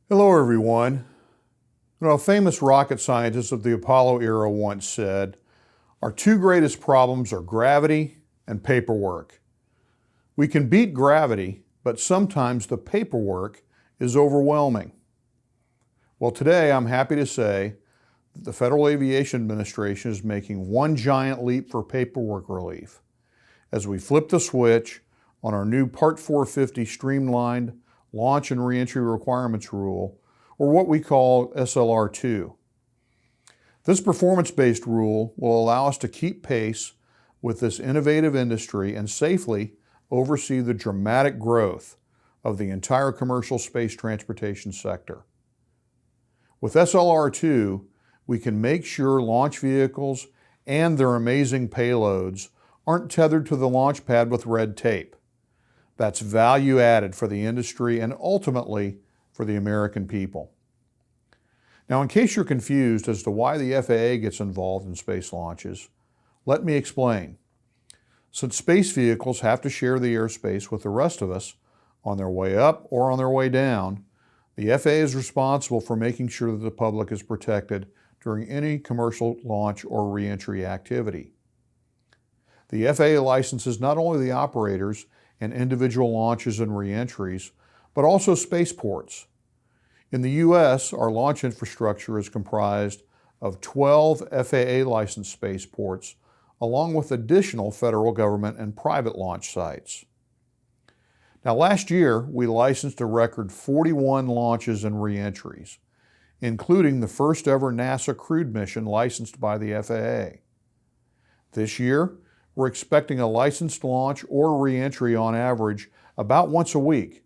Hello, everyone. A famous rocket scientist of the Apollo era once said, "Our two greatest problems are gravity and paperwork." We can beat gravity, but sometimes the paperwork is overwhelming. Well, today I'm happy to say that the Federal Aviation Administration is making one giant leap for paperwork relief as we flip the switch on our new Part 450 streamlined launch and reentry requirements rule, or what we call SLR2. This performance-based rule will allow us to keep pace with this innovative industry and safely oversee the dramatic growth of the entire commercial space transportation sector. With SLR2, we can make sure launch vehicles and their amazing payloads aren't tethered to the launch pad with red tape. That's value added for the industry and ultimately for the American people. Now, in case you're confused as to why the FAA gets involved in space launches, let me explain. Since space vehicles have to share the airspace with the rest of us on their way up or on their way down, the FAA is responsible for making sure that the public is protected during any commercial launch or reentry activity. The FAA licenses not only the operators and individual launches and reentries, but also spaceports. In the U.S., our launch infrastructure is comprised of 12 FAA licensed spaceports, along with additional federal government and private launch sites. Now, last year, we licensed a record 41 launches and reentries, including the first ever NASA crewed mission licensed by the FAA. This year, we're expecting a licensed launch or reentry on average about once a week.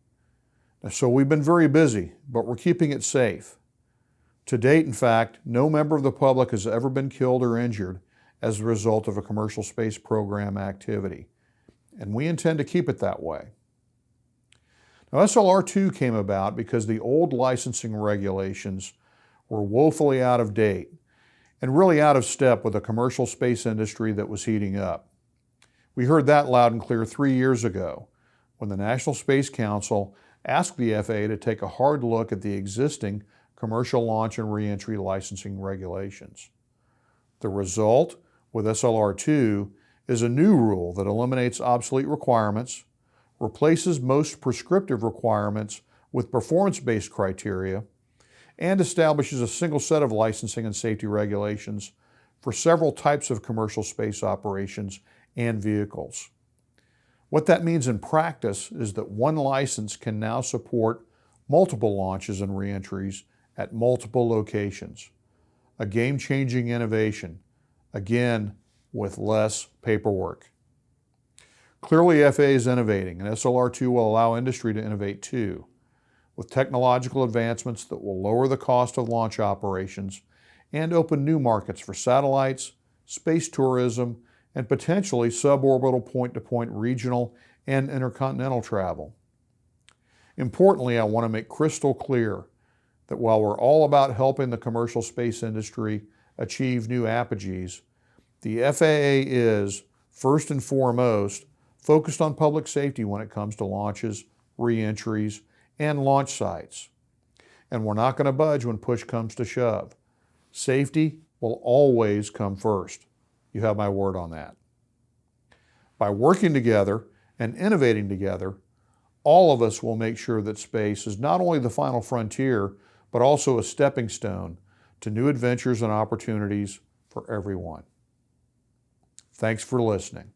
So we've been very busy, but we're keeping it safe. To date, in fact, no member of the public has ever been killed or injured as a result of a commercial space program activity, and we intend to keep it that way. Now, SLR2 came about because the old licensing regulations were woefully out of date and really out of step with the commercial space industry that was heating up. We heard that loud and clear 3 years ago when the National Space Council asked the FAA to take a hard look at the existing commercial launch and reentry licensing regulations. The result with SLR2 is a new rule that eliminates obsolete requirements, replaces most prescriptive requirements with performance-based criteria, and establishes a single set of licensing and safety regulations for several types of commercial space operations and vehicles. What that means in practice is that one license can now support multiple launches and reentries at multiple locations. A game-changing innovation, again, with less paperwork. Clearly, FAA is innovating, and SLR2 will allow industry to innovate too, with technological advancements that will lower the cost of launch operations and open new markets for satellites, space tourism, and potentially suborbital point-to-point regional and intercontinental travel. Importantly, I want to make crystal clear that while we're all about helping the commercial space industry achieve new apogees, the FAA is, first and foremost, focused on public safety when it comes to launches, reentries, and launch sites. And we're not going to budge when push comes to shove. Safety will always come first. You have my word on that. By working together and innovating together, all of us will make sure that space is not only the final frontier, but also a stepping stone to new adventures and opportunities for everyone. Thanks for listening.